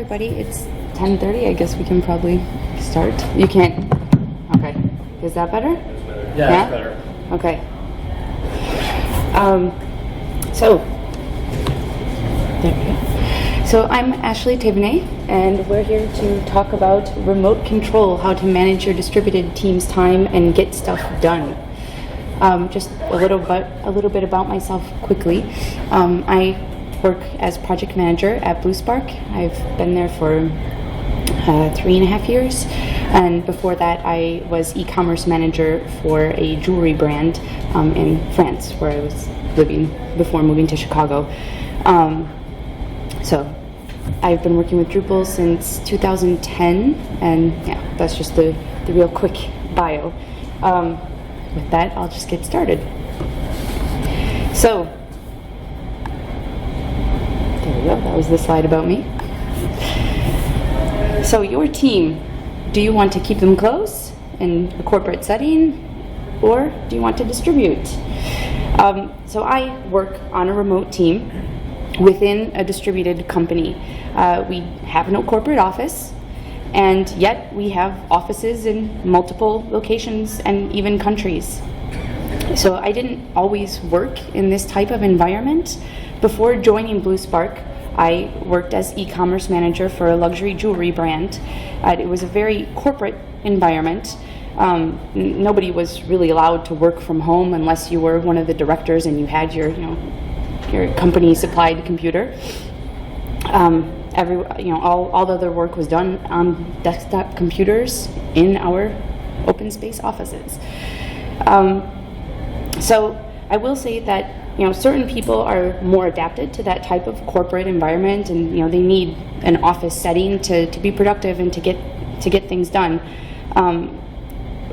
everybody. It's 10:30. I guess we can probably start. You can't? Okay. Is that better? Yeah, it's better. Okay. So, there we go. So I'm Ashleigh Thevenet, and we're here to talk about remote control, how to manage your distributed team's time and get stuff done. Just a little bit about myself quickly. I work as project manager at BlueSpark. I've been there for 3.5 years, and before that I was e-commerce manager for a jewelry brand in France, where I was living before moving to Chicago. So I've been working with Drupal since 2010, and yeah, that's just the real quick bio. With that, I'll just get started. So, there we go, that was the slide about me. So your team, do you want to keep them close in a corporate setting, or do you want to distribute? So I work on a remote team within a distributed company. We have no corporate office, and yet we have offices in multiple locations and even countries. So I didn't always work in this type of environment. Before joining BlueSpark, I worked as e-commerce manager for a luxury jewelry brand. It was a very corporate environment. Nobody was really allowed to work from home unless you were one of the directors and you had your company supplied computer. All the other work was done on desktop computers in our open space offices. So I will say that certain people are more adapted to that type of corporate environment, and they need an office setting to be productive and to get things done.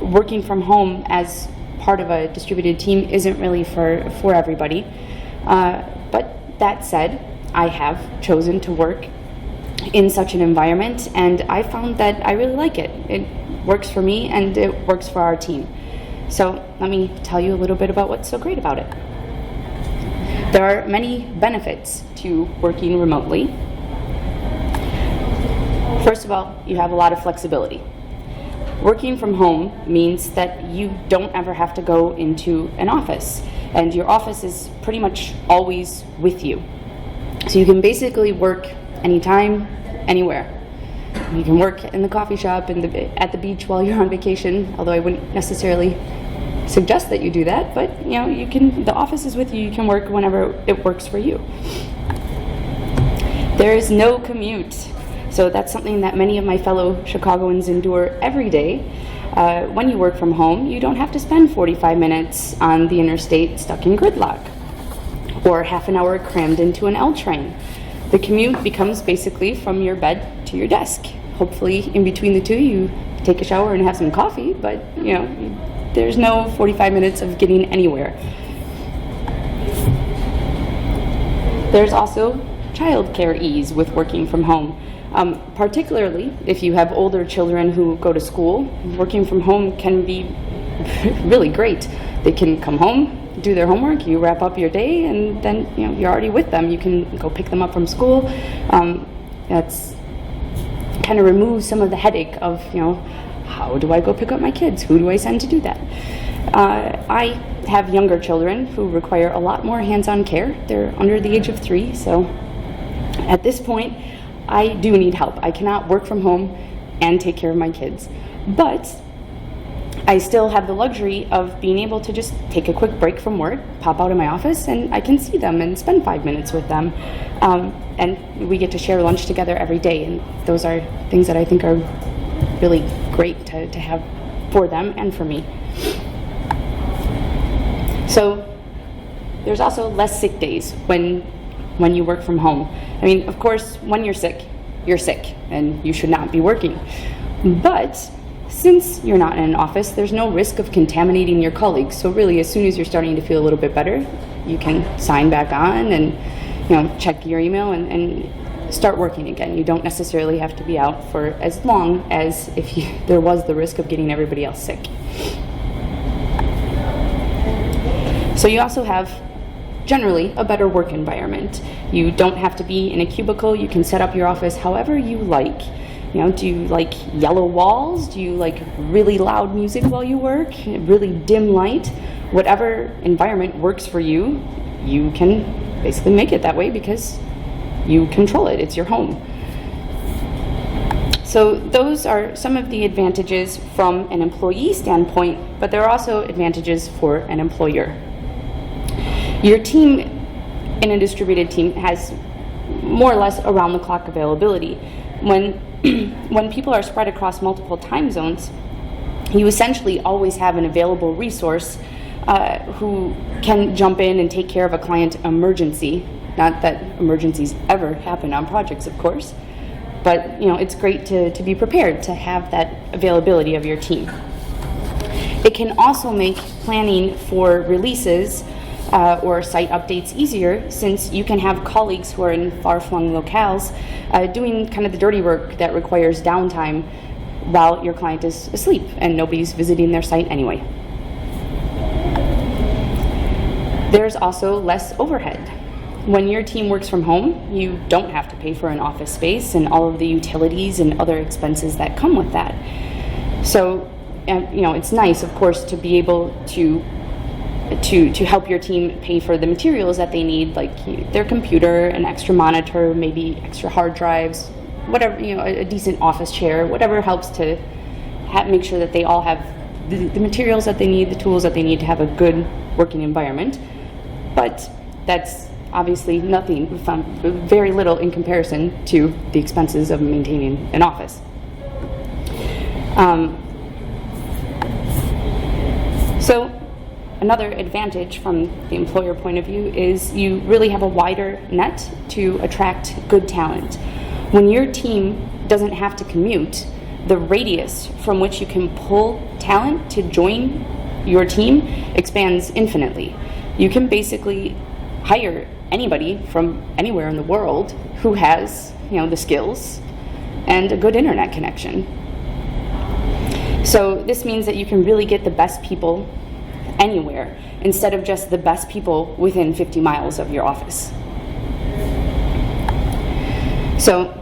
Working from home as part of a distributed team isn't really for everybody. But that said, I have chosen to work in such an environment, and I found that I really like it. It works for me and it works for our team. So let me tell you a little bit about what's so great about it. There are many benefits to working remotely. First of all, you have a lot of flexibility. Working from home means that you don't ever have to go into an office, and your office is pretty much always with you. So you can basically work anytime, anywhere. You can work in the coffee shop, at the beach while you're on vacation, although I wouldn't necessarily suggest that you do that, but the office is with you, you can work whenever it works for you. There is no commute. So that's something that many of my fellow Chicagoans endure every day. When you work from home, you don't have to spend 45 minutes on the interstate stuck in gridlock, or half an hour crammed into an L train. The commute becomes basically from your bed to your desk. Hopefully in between the two you take a shower and have some coffee, but there's no 45 minutes of getting anywhere. There's also childcare ease with working from home. Particularly if you have older children who go to school, working from home can be really great. They can come home, do their homework, you wrap up your day, and then you're already with them. You can go pick them up from school. That's kind of removes some of the headache of how do I go pick up my kids? Who do I send to do that? I have younger children who require a lot more hands-on care. They're under the age of 3, so at this point I do need help. I cannot work from home and take care of my kids, but I still have the luxury of being able to just take a quick break from work, pop out of my office, and I can see them and spend 5 minutes with them. And we get to share lunch together every day, and those are things that I think are really great to have for them and for me. So there's also less sick days when you work from home. I mean, of course, when you're sick, and you should not be working. But since you're not in an office, there's no risk of contaminating your colleagues. So really, as soon as you're starting to feel a little bit better, you can sign back on and check your email and start working again. You don't necessarily have to be out for as long as if there was the risk of getting everybody else sick. So you also have generally a better work environment. You don't have to be in a cubicle. You can set up your office however you like. Do you like yellow walls? Do you like really loud music while you work? Really dim light? Whatever environment works for you, you can basically make it that way because you control it. It's your home. So those are some of the advantages from an employee standpoint, but there are also advantages for an employer. Your team in a distributed team has more or less around-the-clock availability. When people are spread across multiple time zones, you essentially always have an available resource who can jump in and take care of a client emergency. Not that emergencies ever happen on projects, of course, but it's great to be prepared to have that availability of your team. It can also make planning for releases or site updates easier, since you can have colleagues who are in far-flung locales doing kind of the dirty work that requires downtime while your client is asleep and nobody's visiting their site anyway. There's also less overhead. When your team works from home, you don't have to pay for an office space and all of the utilities and other expenses that come with that. So, it's nice, of course, to be able to help your team pay for the materials that they need, like their computer, an extra monitor, maybe extra hard drives, whatever, a decent office chair, whatever helps to make sure that they all have the materials that they need, the tools that they need to have a good working environment. But that's obviously nothing, very little in comparison to the expenses of maintaining an office. So another advantage from the employer point of view is you really have a wider net to attract good talent. When your team doesn't have to commute, the radius from which you can pull talent to join your team expands infinitely. You can basically hire anybody from anywhere in the world who has, the skills and a good internet connection. So this means that you can really get the best people anywhere instead of just the best people within 50 miles of your office. So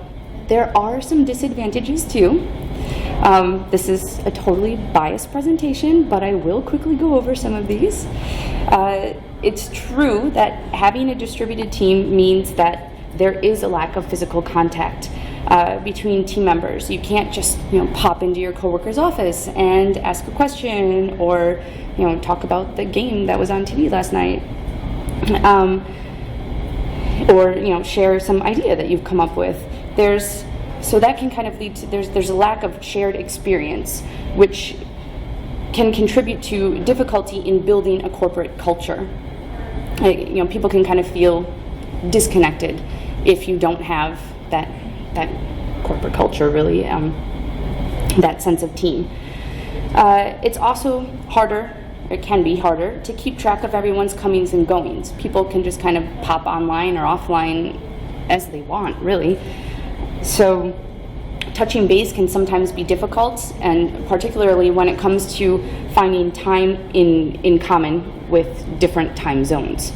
there are some disadvantages too. This is a totally biased presentation, but I will quickly go over some of these. It's true that having a distributed team means that there is a lack of physical contact between team members. You can't just pop into your coworker's office and ask a question or talk about the game that was on TV last night, or share some idea that you've come up with. So that can kind of lead to there's a lack of shared experience, which can contribute to difficulty in building a corporate culture. People can kind of feel disconnected if you don't have that corporate culture, really, that sense of team. It's also harder, it can be harder, to keep track of everyone's comings and goings. People can just kind of pop online or offline as they want, really. So touching base can sometimes be difficult, and particularly when it comes to finding time in common with different time zones.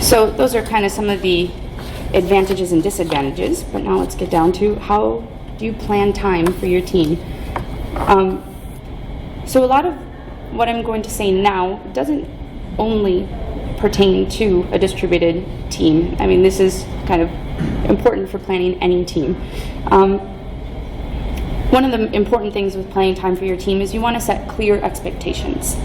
So those are kind of some of the advantages and disadvantages, but now let's get down to how do you plan time for your team. So a lot of what I'm going to say now doesn't only pertain to a distributed team. I mean, this is kind of important for planning any team. One of the important things with planning time for your team is you want to set clear expectations.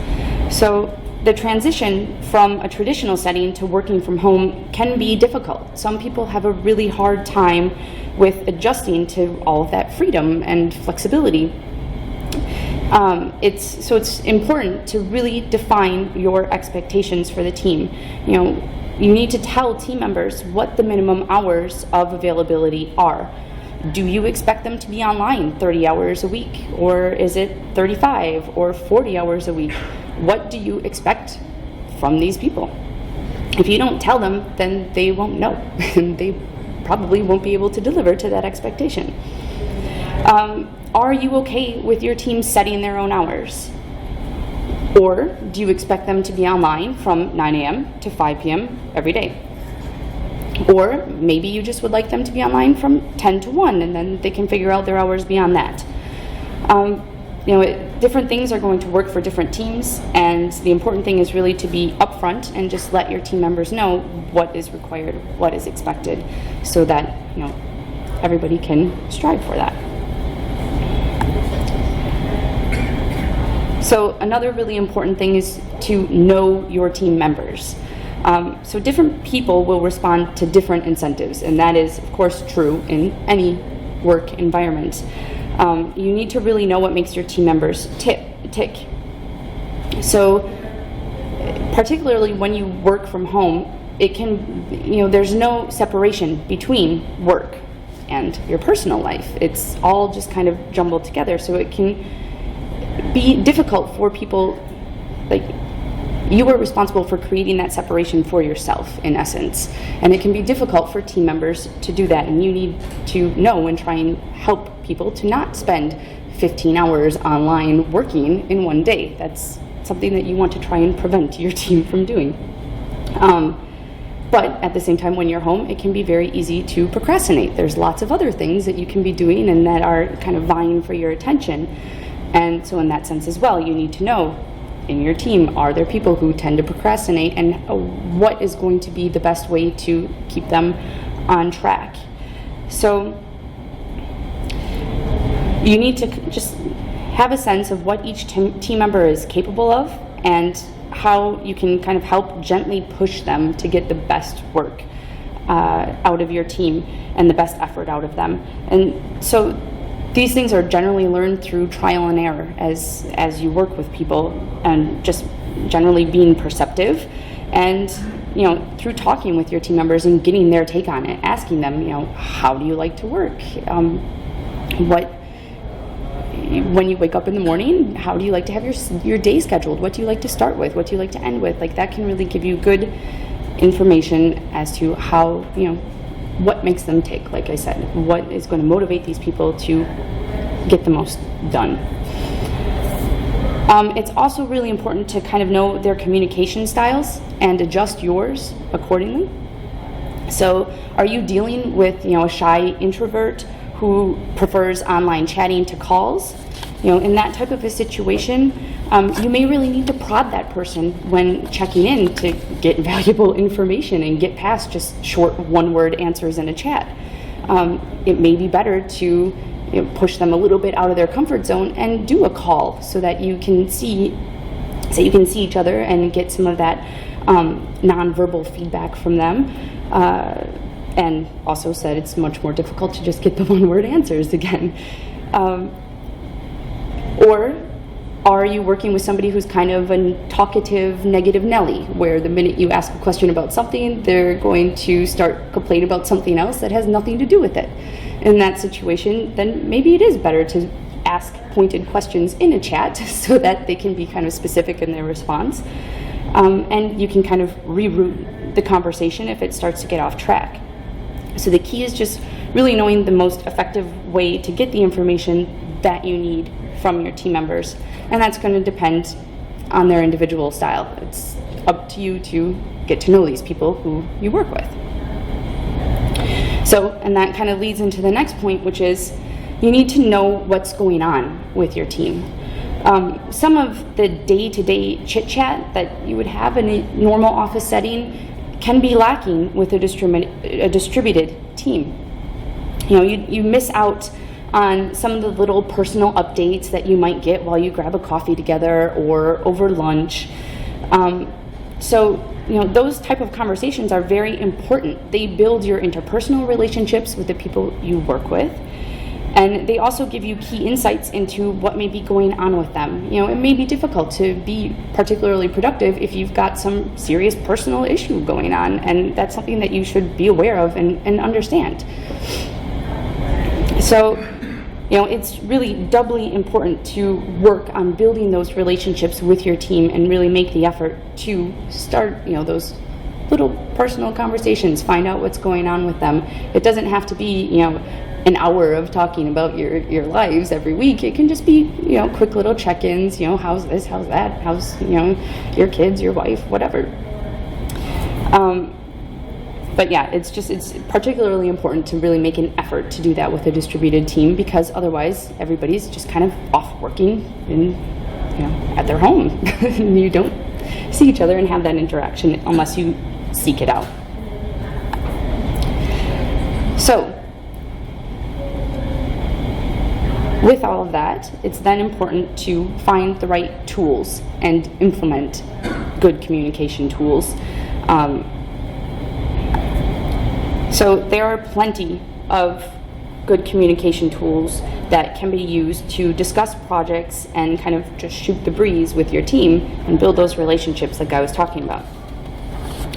So the transition from a traditional setting to working from home can be difficult. Some people have a really hard time with adjusting to all of that freedom and flexibility. It's important to really define your expectations for the team. You need to tell team members what the minimum hours of availability are. Do you expect them to be online 30 hours a week, or is it 35 or 40 hours a week? What do you expect from these people? If you don't tell them, then they won't know, and they probably won't be able to deliver to that expectation. Are you okay with your team setting their own hours? Or do you expect them to be online from 9 a.m. to 5 p.m. every day? Or maybe you just would like them to be online from 10 to 1, and then they can figure out their hours beyond that. Different things are going to work for different teams, and the important thing is really to be upfront and just let your team members know what is required, what is expected, so that everybody can strive for that. So another really important thing is to know your team members. So different people will respond to different incentives, and that is, of course, true in any work environment. You need to really know what makes your team members tick. So particularly when you work from home, it can, there's no separation between work and your personal life. It's all just kind of jumbled together, so it can be difficult for people. Like, you are responsible for creating that separation for yourself, in essence, and it can be difficult for team members to do that, and you need to know and try and help people to not spend 15 hours online working in one day. That's something that you want to try and prevent your team from doing. But at the same time, when you're home, it can be very easy to procrastinate. There's lots of other things that you can be doing and that are kind of vying for your attention. And so in that sense as well, you need to know, in your team, are there people who tend to procrastinate, and what is going to be the best way to keep them on track? So you need to just have a sense of what each team member is capable of and how you can kind of help gently push them to get the best work out of your team and the best effort out of them. And so these things are generally learned through trial and error as you work with people, and just generally being perceptive, and through talking with your team members and getting their take on it, asking them, how do you like to work? When you wake up in the morning, how do you like to have your day scheduled? What do you like to start with? What do you like to end with? Like, that can really give you good information as to how, what makes them tick, like I said, what is going to motivate these people to get the most done. It's also really important to kind of know their communication styles and adjust yours accordingly. So are you dealing with, a shy introvert who prefers online chatting to calls? In that type of a situation, you may really need to prod that person when checking in to get valuable information and get past just short one-word answers in a chat. It may be better to push them a little bit out of their comfort zone and do a call so that you can see each other and get some of that nonverbal feedback from them. And also said it's much more difficult to just get the one-word answers again. Or are you working with somebody who's kind of a talkative, negative Nelly, where the minute you ask a question about something, they're going to start complaining about something else that has nothing to do with it? In that situation, then maybe it is better to ask pointed questions in a chat so that they can be kind of specific in their response. And you can kind of reroute the conversation if it starts to get off track. So the key is just really knowing the most effective way to get the information that you need from your team members, and that's going to depend on their individual style. It's up to you to get to know these people who you work with. So, and that kind of leads into the next point, which is you need to know what's going on with your team. Some of the day-to-day chit-chat that you would have in a normal office setting can be lacking with a distributed team. You miss out on some of the little personal updates that you might get while you grab a coffee together or over lunch. So those type of conversations are very important. They build your interpersonal relationships with the people you work with, and they also give you key insights into what may be going on with them. It may be difficult to be particularly productive if you've got some serious personal issue going on, and that's something that you should be aware of and understand. So, it's really doubly important to work on building those relationships with your team and really make the effort to start, those little personal conversations, find out what's going on with them. It doesn't have to be, an hour of talking about your lives every week. It can just be, quick little check-ins, how's this, how's that, how's, your kids, your wife, whatever. But yeah, it's particularly important to really make an effort to do that with a distributed team, because otherwise everybody's just kind of off working at their home. You don't see each other and have that interaction unless you seek it out. So, with all of that, it's then important to find the right tools and implement good communication tools. So there are plenty of good communication tools that can be used to discuss projects and kind of just shoot the breeze with your team and build those relationships like I was talking about.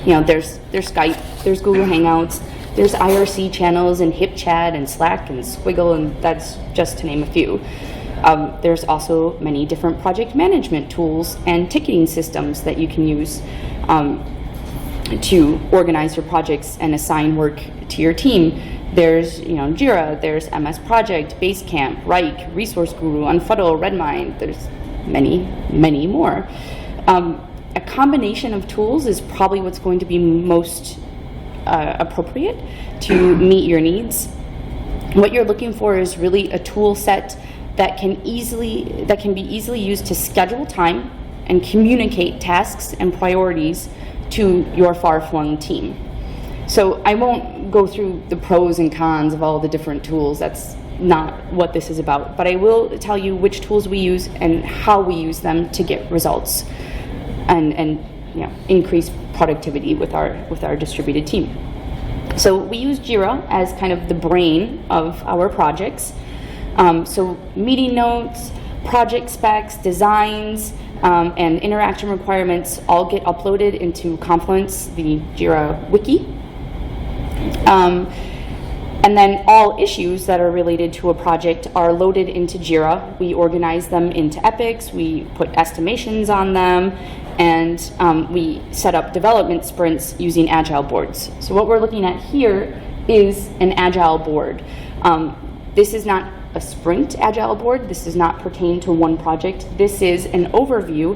There's Skype, there's Google Hangouts, there's IRC channels and HipChat and Slack and Squiggle, and that's just to name a few. There's also many different project management tools and ticketing systems that you can use to organize your projects and assign work to your team. There's Jira, there's MS Project, Basecamp, Wrike, Resource Guru, Unfuddle, Redmine. There's many more. A combination of tools is probably what's going to be most appropriate to meet your needs. What you're looking for is really a tool set that can be easily used to schedule time and communicate tasks and priorities to your far-flung team. So I won't go through the pros and cons of all the different tools. That's not what this is about. But I will tell you which tools we use and how we use them to get results and increase productivity with our distributed team. So we use Jira as kind of the brain of our projects. So meeting notes, project specs, designs, and interaction requirements all get uploaded into Confluence, the Jira wiki. And then all issues that are related to a project are loaded into Jira. We organize them into epics, we put estimations on them, and we set up development sprints using agile boards. So what we're looking at here is an agile board. This is not a sprint agile board. This does not pertain to one project. This is an overview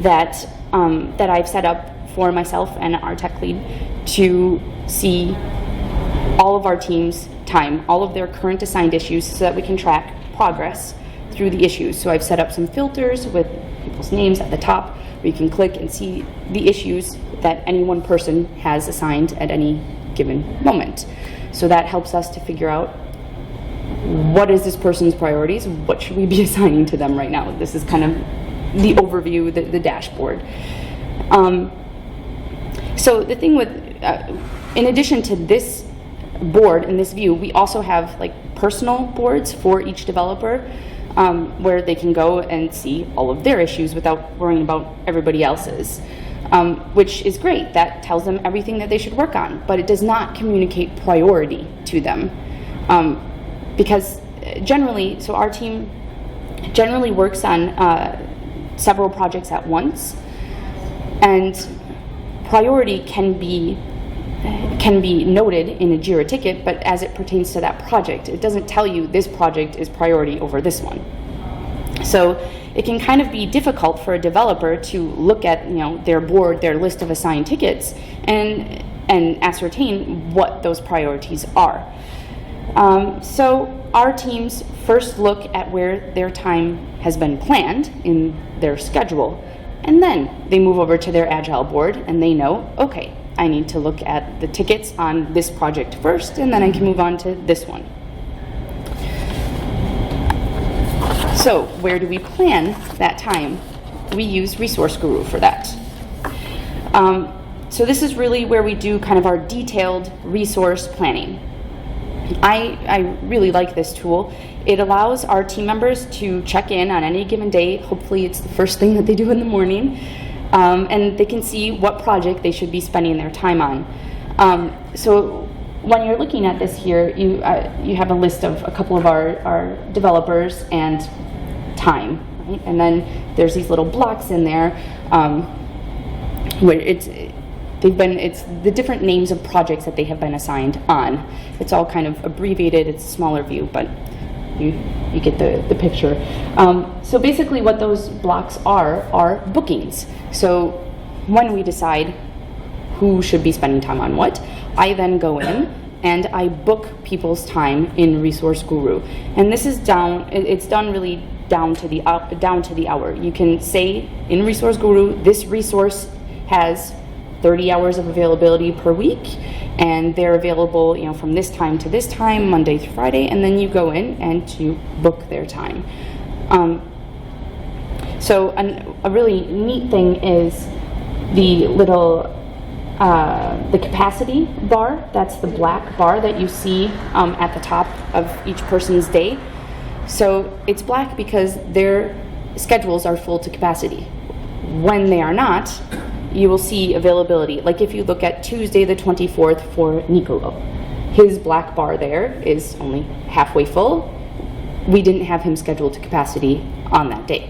that I've set up for myself and our tech lead to see all of our team's time, all of their current assigned issues, so that we can track progress through the issues. So I've set up some filters with people's names at the top where you can click and see the issues that any one person has assigned at any given moment. So that helps us to figure out what is this person's priorities, what should we be assigning to them right now. This is kind of the overview, the dashboard. So the thing with, in addition to this board and this view, we also have personal boards for each developer where they can go and see all of their issues without worrying about everybody else's, which is great. That tells them everything that they should work on, but it does not communicate priority to them. Because generally, so our team generally works on several projects at once, and priority can be noted in a Jira ticket, but as it pertains to that project, it doesn't tell you this project is priority over this one. So it can kind of be difficult for a developer to look at their board, their list of assigned tickets, and ascertain what those priorities are. So our teams first look at where their time has been planned in their schedule, and then they move over to their agile board and they know, okay, I need to look at the tickets on this project first, and then I can move on to this one. So where do we plan that time? We use Resource Guru for that. So this is really where we do kind of our detailed resource planning. I really like this tool. It allows our team members to check in on any given day. Hopefully it's the first thing that they do in the morning. And they can see what project they should be spending their time on. So when you're looking at this here, you have a list of a couple of our developers and time, right? And then there's these little blocks in there where it's the different names of projects that they have been assigned on. It's all kind of abbreviated. It's a smaller view, but you get the picture. So basically what those blocks are bookings. So when we decide who should be spending time on what, I then go in and I book people's time in Resource Guru. And this is it's done really down to the hour. You can say in Resource Guru, this resource has 30 hours of availability per week, and they're available, from this time to this time, Monday through Friday, and then you go in and you book their time. So a really neat thing is the little the capacity bar. That's the black bar that you see at the top of each person's day. So it's black because their schedules are full to capacity. When they are not, you will see availability. Like if you look at Tuesday the 24th for Nicolo, his black bar there is only halfway full. We didn't have him scheduled to capacity on that day.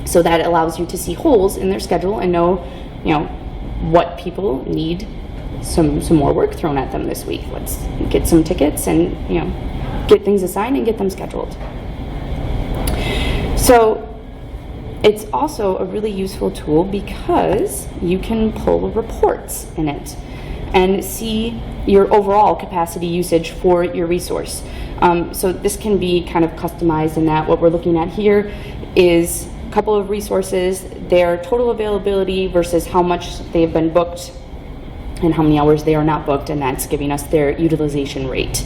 So that allows you to see holes in their schedule and know, what people need some more work thrown at them this week. Let's get some tickets and, get things assigned and get them scheduled. So it's also a really useful tool because you can pull reports in it and see your overall capacity usage for your resource. So this can be kind of customized in that what we're looking at here is a couple of resources, their total availability versus how much they've been booked and how many hours they are not booked, and that's giving us their utilization rate.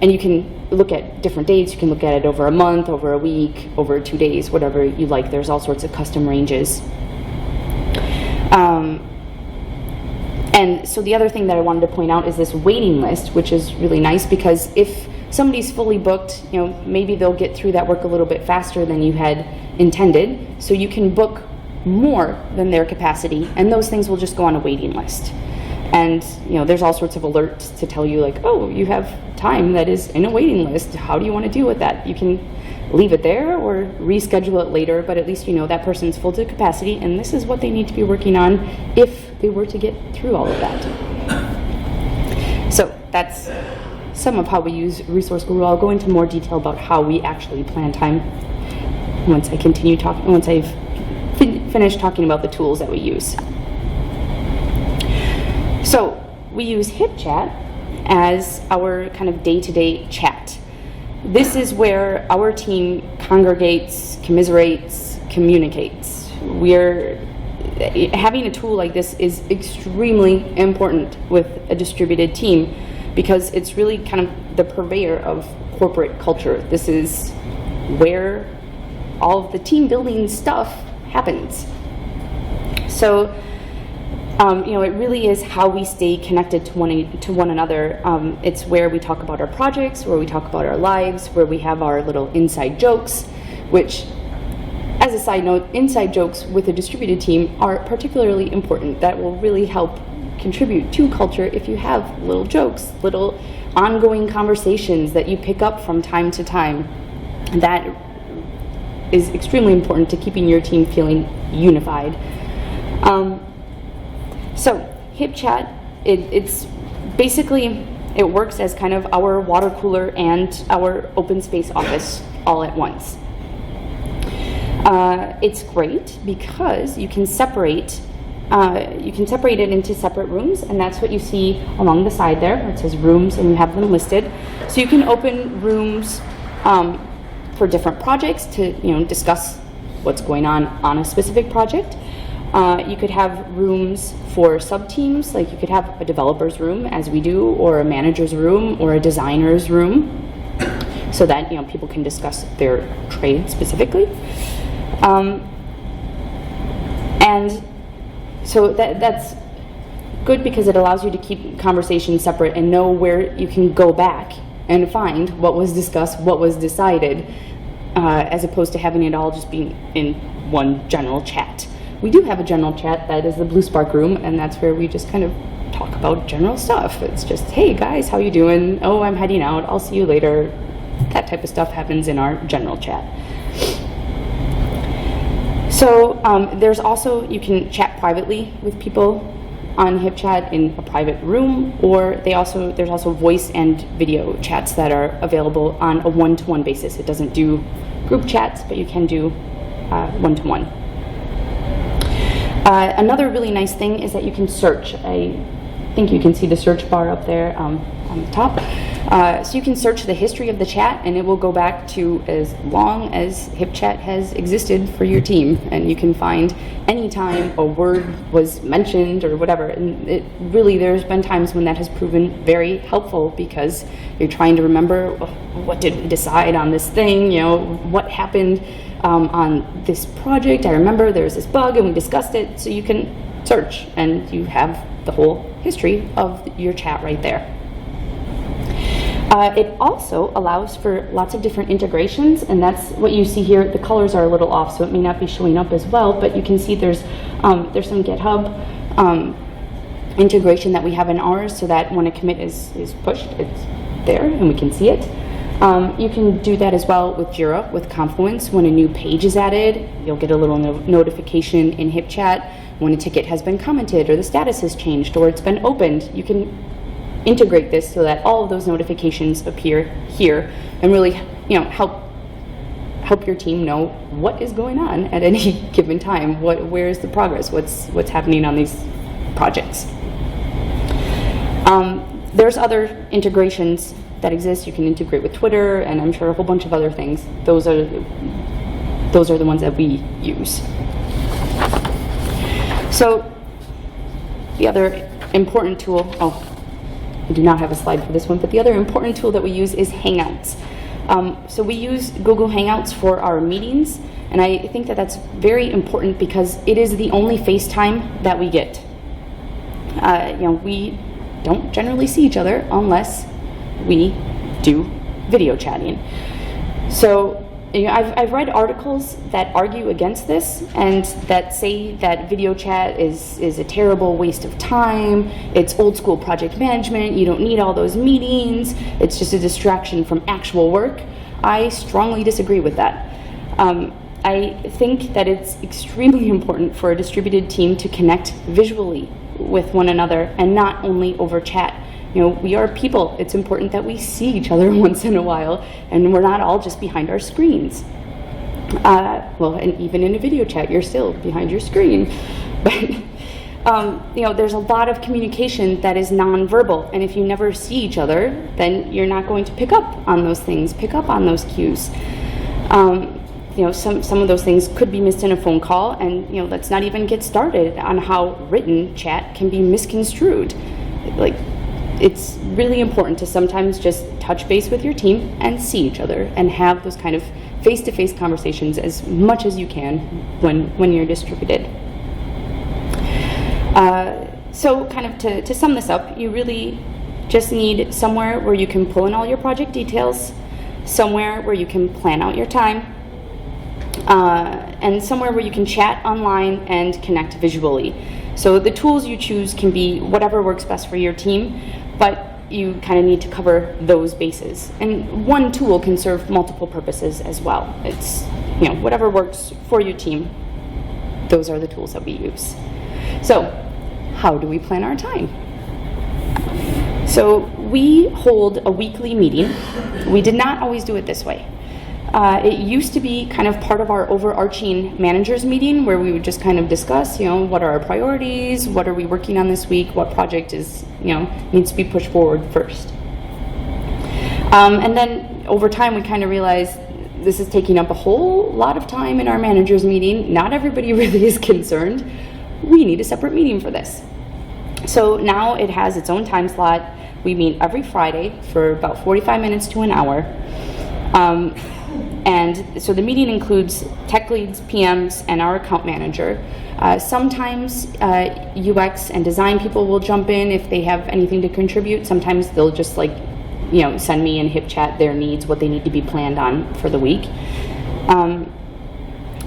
And you can look at different dates. You can look at it over a month, over a week, over 2 days, whatever you like. There's all sorts of custom ranges. And so the other thing that I wanted to point out is this waiting list, which is really nice because if somebody's fully booked, maybe they'll get through that work a little bit faster than you had intended. So you can book more than their capacity, and those things will just go on a waiting list. And there's all sorts of alerts to tell you, like, oh, you have time that is in a waiting list. How do you want to deal with that? You can leave it there or reschedule it later, but at least that person's full to capacity, and this is what they need to be working on if they were to get through all of that. So that's some of how we use Resource Guru. I'll go into more detail about how we actually plan time once I've finished talking about the tools that we use. So we use HipChat as our kind of day-to-day chat. This is where our team congregates, commiserates, communicates. Having a tool like this is extremely important with a distributed team because it's really kind of the purveyor of corporate culture. This is where all of the team building stuff happens. So it really is how we stay connected to one another. It's where we talk about our projects, where we talk about our lives, where we have our little inside jokes, which, as a side note, inside jokes with a distributed team are particularly important. That will really help contribute to culture if you have little jokes, little ongoing conversations that you pick up from time to time. That is extremely important to keeping your team feeling unified. So HipChat, it's basically, it works as kind of our water cooler and our open space office all at once. It's great because you can separate it into separate rooms, and that's what you see along the side there. It says rooms, and you have them listed. So you can open rooms for different projects to discuss what's going on a specific project. You could have rooms for sub-teams, like you could have a developer's room, as we do, or a manager's room, or a designer's room, so that people can discuss their trade specifically. And so that's good because it allows you to keep conversations separate and know where you can go back and find what was discussed, what was decided, as opposed to having it all just be in one general chat. We do have a general chat that is the Blue Spark room, and that's where we just kind of talk about general stuff. It's just, hey guys, how you doing? Oh, I'm heading out, I'll see you later. That type of stuff happens in our general chat. So there's also, you can chat privately with people on HipChat in a private room, or there's also voice and video chats that are available on a one-to-one basis. It doesn't do group chats, but you can do one-to-one. Another really nice thing is that you can search. I think you can see the search bar up there on the top. So you can search the history of the chat, and it will go back to as long as HipChat has existed for your team, and you can find any time a word was mentioned or whatever. And there's been times when that has proven very helpful, because you're trying to remember, what did we decide on this thing, what happened on this project. I remember there was this bug and we discussed it. So you can search and you have the whole history of your chat right there. It also allows for lots of different integrations, and that's what you see here. The colors are a little off, so it may not be showing up as well, but you can see there's some GitHub integration that we have in ours, so that when a commit is pushed, it's there and we can see it. You can do that as well with Jira, with Confluence. When a new page is added, you'll get a little notification in HipChat when a ticket has been commented, or the status has changed, or it's been opened. You can integrate this so that all of those notifications appear here, and really, help your team know what is going on at any given time. Where is the progress? What's happening on these projects? There's other integrations that exist. You can integrate with Twitter, and I'm sure a whole bunch of other things. Those are the ones that we use. So the other important tool, I do not have a slide for this one, but the other important tool that we use is Hangouts. So we use Google Hangouts for our meetings, and I think that that's very important because it is the only FaceTime that we get. We don't generally see each other unless we do video chatting. So I've read articles that argue against this and that say that video chat is a terrible waste of time. It's old school project management. You don't need all those meetings. It's just a distraction from actual work. I strongly disagree with that. I think that it's extremely important for a distributed team to connect visually with one another and not only over chat. We are people. It's important that we see each other once in a while, and we're not all just behind our screens. And even in a video chat, you're still behind your screen. But there's a lot of communication that is nonverbal, and if you never see each other, then you're not going to pick up on those things, pick up on those cues. Some of those things could be missed in a phone call, and let's not even get started on how written chat can be misconstrued. It's really important to sometimes just touch base with your team and see each other and have those kind of face-to-face conversations as much as you can when you're distributed. So kind of to sum this up, you really just need somewhere where you can pull in all your project details, somewhere where you can plan out your time, and somewhere where you can chat online and connect visually. So the tools you choose can be whatever works best for your team, but you kind of need to cover those bases. And one tool can serve multiple purposes as well. It's, whatever works for your team, those are the tools that we use. So how do we plan our time? So we hold a weekly meeting. We did not always do it this way. It used to be kind of part of our overarching managers meeting where we would just kind of discuss, what are our priorities, what are we working on this week, what project is, needs to be pushed forward first. And then over time we kind of realized this is taking up a whole lot of time in our managers meeting. Not everybody really is concerned. We need a separate meeting for this. So now it has its own time slot. We meet every Friday for about 45 minutes to an hour. And so the meeting includes tech leads, PMs, and our account manager. Sometimes UX and design people will jump in if they have anything to contribute. Sometimes they'll just send me in HipChat their needs, what they need to be planned on for the week.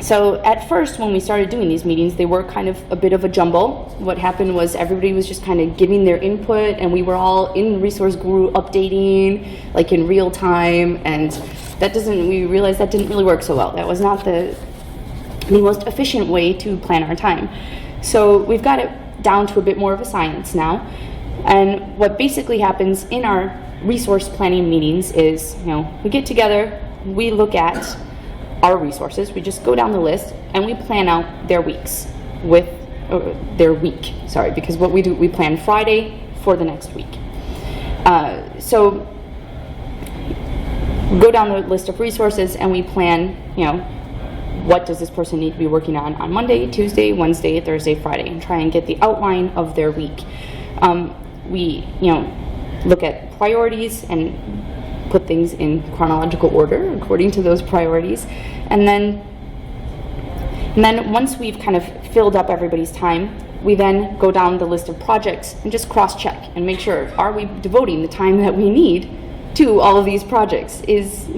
So at first, when we started doing these meetings, they were kind of a bit of a jumble. What happened was everybody was just kind of giving their input, and we were all in Resource Guru updating, in real time, and we realized that didn't really work so well. That was not the the most efficient way to plan our time. So we've got it down to a bit more of a science now. And what basically happens in our resource planning meetings is, we get together, we look at our resources, we just go down the list, and we plan out their weeks because what we do, we plan Friday for the next week. So go down the list of resources and we plan, what does this person need to be working on Monday, Tuesday, Wednesday, Thursday, Friday, and try and get the outline of their week. We, look at priorities and put things in chronological order according to those priorities. And then once we've kind of filled up everybody's time, we then go down the list of projects and just cross-check and make sure, are we devoting the time that we need to all of these projects? Is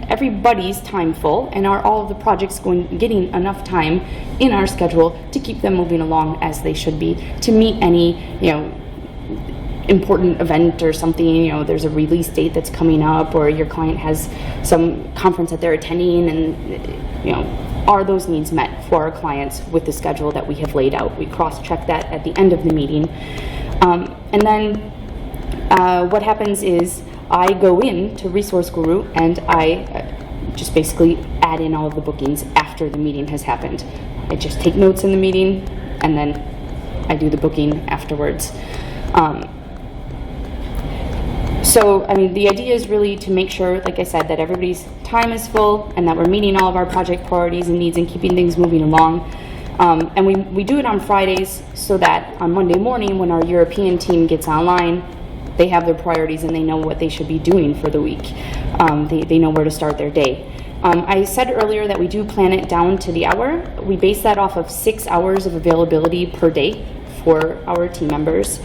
everybody's time full, and are all of the projects getting enough time in our schedule to keep them moving along as they should be, to meet any important event or something, there's a release date that's coming up, or your client has some conference that they're attending, and are those needs met for our clients with the schedule that we have laid out? We cross-check that at the end of the meeting. And then what happens is I go in to Resource Guru and I just basically add in all of the bookings after the meeting has happened. I just take notes in the meeting and then I do the booking afterwards. So, the idea is really to make sure, like I said, that everybody's time is full and that we're meeting all of our project priorities and needs and keeping things moving along. And we do it on Fridays so that on Monday morning when our European team gets online, they have their priorities and they know what they should be doing for the week. They know where to start their day. I said earlier that we do plan it down to the hour. We base that off of 6 hours of availability per day for our team members.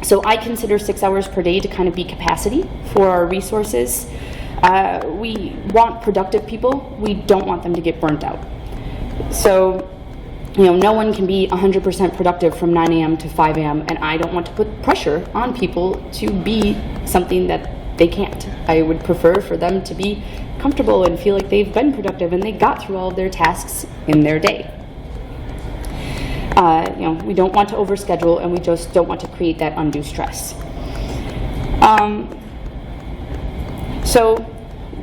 So I consider 6 hours per day to kind of be capacity for our resources. We want productive people. We don't want them to get burnt out. So, no one can be 100% productive from 9 a.m. to 5 a.m. and I don't want to put pressure on people to be something that they can't. I would prefer for them to be comfortable and feel like they've been productive and they got through all of their tasks in their day. We don't want to overschedule, and we just don't want to create that undue stress. So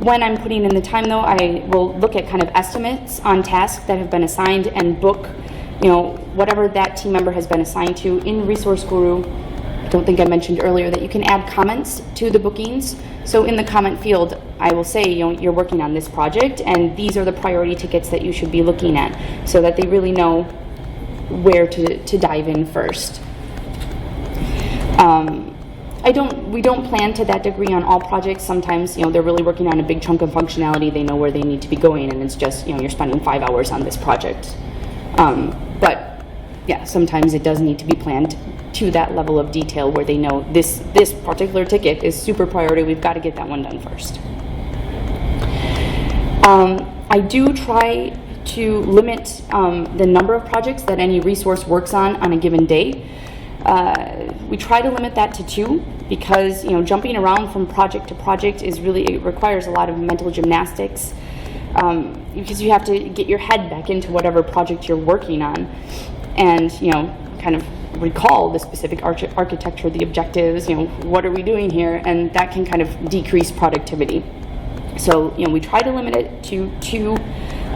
when I'm putting in the time, though, I will look at kind of estimates on tasks that have been assigned and book, whatever that team member has been assigned to in Resource Guru. I don't think I mentioned earlier that you can add comments to the bookings. So in the comment field, I will say, you're working on this project, and these are the priority tickets that you should be looking at, so that they really know where to dive in first. We don't plan to that degree on all projects. Sometimes, they're really working on a big chunk of functionality. They know where they need to be going, and it's just, you're spending 5 hours on this project. But yeah, sometimes it does need to be planned to that level of detail where they know this particular ticket is super priority. We've got to get that one done first. I do try to limit the number of projects that any resource works on a given day. We try to limit that to 2 because jumping around from project to project it requires a lot of mental gymnastics, because you have to get your head back into whatever project you're working on and kind of recall the specific architecture, the objectives, what are we doing here, and that can kind of decrease productivity. So we try to limit it to 2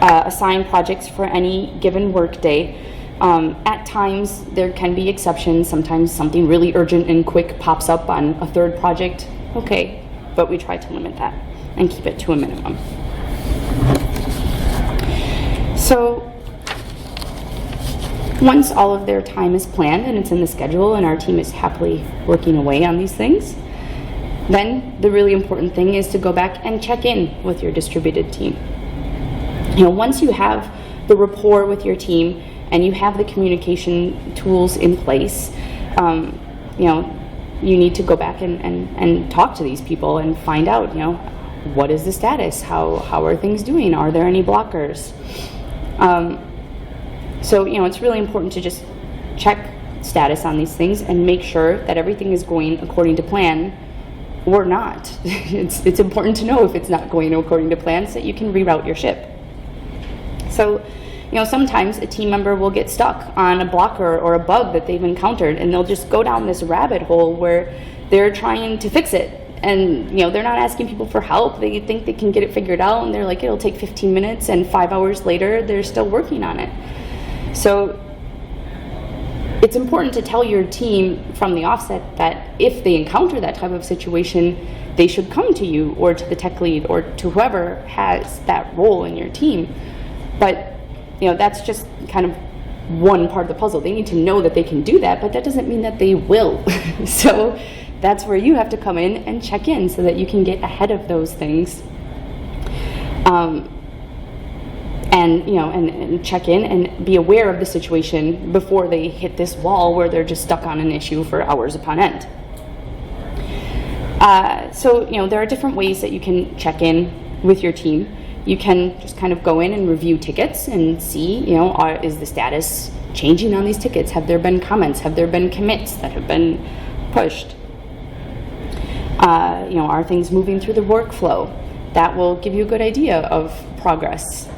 assigned projects for any given work day. At times, there can be exceptions. Sometimes something really urgent and quick pops up on a 3rd project. Okay, but we try to limit that and keep it to a minimum. So once all of their time is planned and it's in the schedule and our team is happily working away on these things, then the really important thing is to go back and check in with your distributed team. Once you have the rapport with your team and you have the communication tools in place, you need to go back and talk to these people and find out, what is the status? How are things doing? Are there any blockers? So, it's really important to just check status on these things and make sure that everything is going according to plan or not. It's important to know if it's not going according to plan so that you can reroute your ship. So, sometimes a team member will get stuck on a blocker or a bug that they've encountered, and they'll just go down this rabbit hole where they're trying to fix it. And, they're not asking people for help. They think they can get it figured out, and they're like, it'll take 15 minutes, and 5 hours later, they're still working on it. So it's important to tell your team from the offset that if they encounter that type of situation, they should come to you or to the tech lead or to whoever has that role in your team. But, that's just kind of one part of the puzzle. They need to know that they can do that, but that doesn't mean that they will. So that's where you have to come in and check in so that you can get ahead of those things. And check in and be aware of the situation before they hit this wall where they're just stuck on an issue for hours upon end. So there are different ways that you can check in with your team. You can just kind of go in and review tickets and see, is the status changing on these tickets? Have there been comments? Have there been commits that have been pushed? Are things moving through the workflow? That will give you a good idea of progress.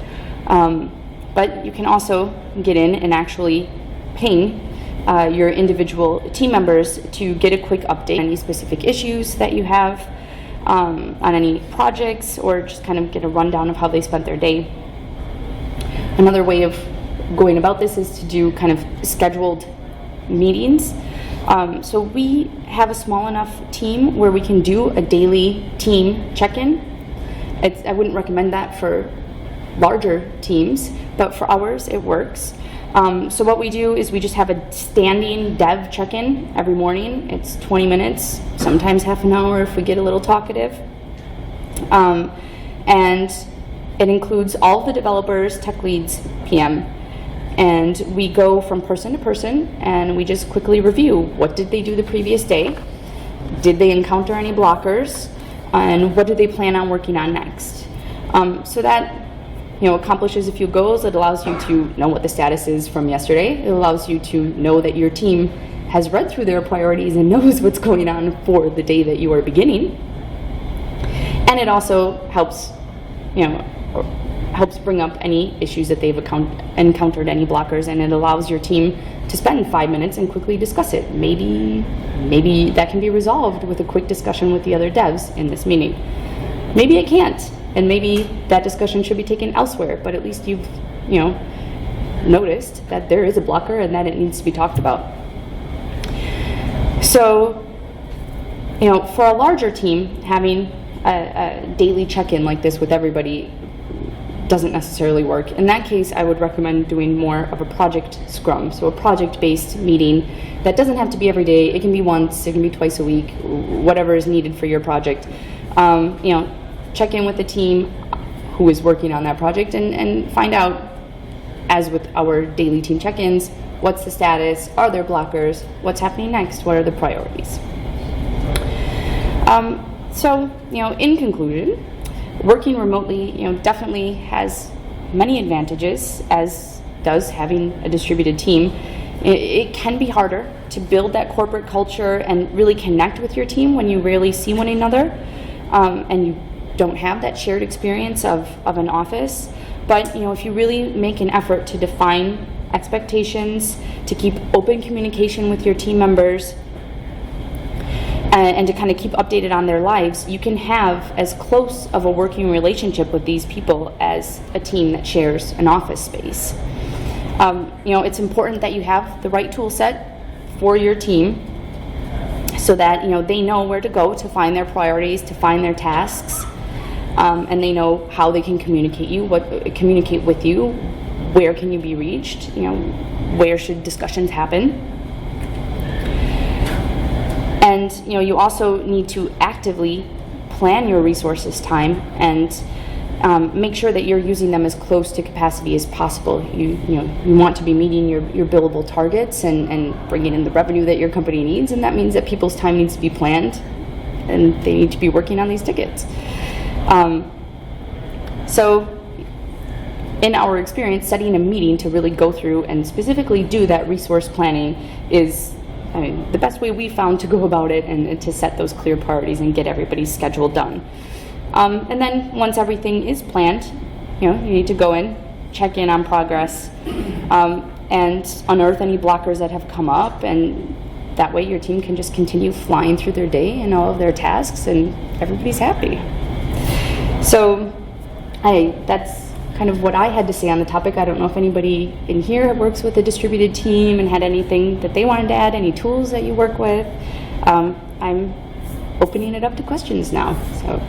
But you can also get in and actually ping your individual team members to get a quick update on any specific issues that you have, on any projects, or just kind of get a rundown of how they spent their day. Another way of going about this is to do kind of scheduled meetings. So we have a small enough team where we can do a daily team check-in. I wouldn't recommend that for larger teams, but for ours it works. So what we do is we just have a standing dev check-in every morning. It's 20 minutes, sometimes half an hour if we get a little talkative. And it includes all of the developers, tech leads, PM. And we go from person to person and we just quickly review what did they do the previous day, did they encounter any blockers, and what do they plan on working on next. So that accomplishes a few goals. It allows you to know what the status is from yesterday. It allows you to know that your team has read through their priorities and knows what's going on for the day that you are beginning. And it also helps, helps bring up any issues that they've encountered, any blockers, and it allows your team to spend 5 minutes and quickly discuss it. Maybe that can be resolved with a quick discussion with the other devs in this meeting. Maybe it can't. And maybe that discussion should be taken elsewhere, but at least you've, noticed that there is a blocker and that it needs to be talked about. So, for a larger team, having a daily check-in like this with everybody doesn't necessarily work. In that case, I would recommend doing more of a project scrum, so a project-based meeting that doesn't have to be every day. It can be once, it can be twice a week, whatever is needed for your project. Check in with the team who is working on that project and find out, as with our daily team check-ins, what's the status, are there blockers, what's happening next, what are the priorities. In conclusion, working remotely, definitely has many advantages, as does having a distributed team. It can be harder to build that corporate culture and really connect with your team when you rarely see one another, and you don't have that shared experience of an office. But if you really make an effort to define expectations, to keep open communication with your team members, and to kind of keep updated on their lives, you can have as close of a working relationship with these people as a team that shares an office space. It's important that you have the right tool set for your team so that they know where to go to find their priorities, to find their tasks, and they know how they can communicate with you, where can you be reached, where should discussions happen. And you also need to actively plan your resources time and make sure that you're using them as close to capacity as possible. You want to be meeting your billable targets and bringing in the revenue that your company needs, and that means that people's time needs to be planned and they need to be working on these tickets. So in our experience, setting a meeting to really go through and specifically do that resource planning is the best way we found to go about it and to set those clear priorities and get everybody's schedule done. And then once everything is planned, you need to go in, check in on progress, and unearth any blockers that have come up, and that way your team can just continue flying through their day and all of their tasks, and everybody's happy. So that's kind of what I had to say on the topic. I don't know if anybody in here works with a distributed team and had anything that they wanted to add, any tools that you work with. I'm opening it up to questions now. So,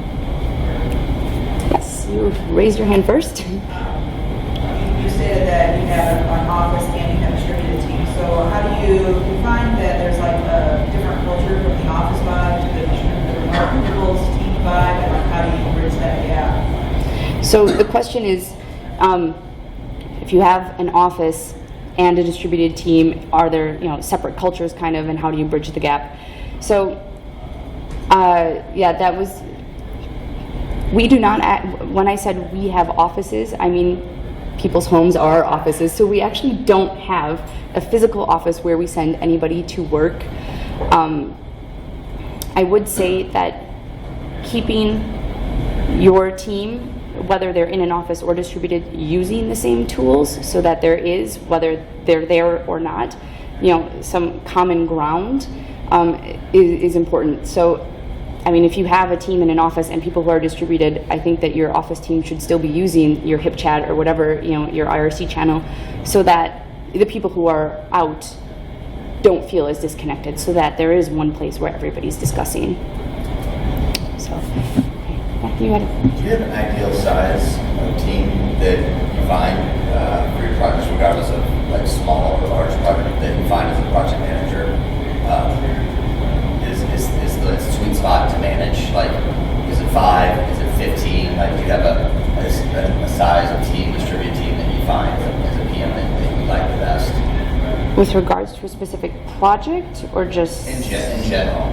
yes, you raised your hand first. You said that you have an office and you have a distributed team. So how do you find that there's like a different culture from the office vibe to the remote people's team vibe, and like how do you bridge that gap? So the question is, if you have an office and a distributed team, are there separate cultures kind of, and how do you bridge the gap? So that was, we do not, when I said we have offices, I mean people's homes are offices, so we actually don't have a physical office where we send anybody to work. I would say that keeping your team, whether they're in an office or distributed, using the same tools so that there is, whether they're there or not, some common ground is important. So, I mean, if you have a team in an office and people who are distributed, I think that your office team should still be using your HipChat or whatever, your IRC channel, so that the people who are out don't feel as disconnected, so that there is one place where everybody's discussing. So, okay. Yeah, do you have an ideal size of team that you find for your projects, regardless of like small or large project, that you find as a project manager? Is the sweet spot to manage? Like, is it 5? Is it 15? Like, do you have a size of team, distributed team that you find as a PM that you like the best? With regards to a specific project, or just in general?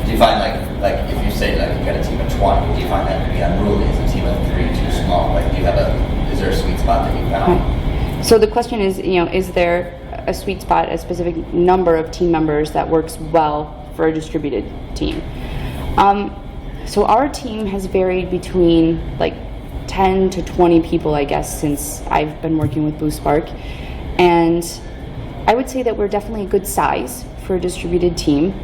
Do you find like if you say like you got a team of 20, do you find that to be unruly? Is a team of 3 too small? Like, do you have is there a sweet spot that you found? Right. So the question is, is there a sweet spot, a specific number of team members that works well for a distributed team? So our team has varied between like 10 to 20 people, I guess, since I've been working with BlueSpark, and I would say that we're definitely a good size for a distributed team.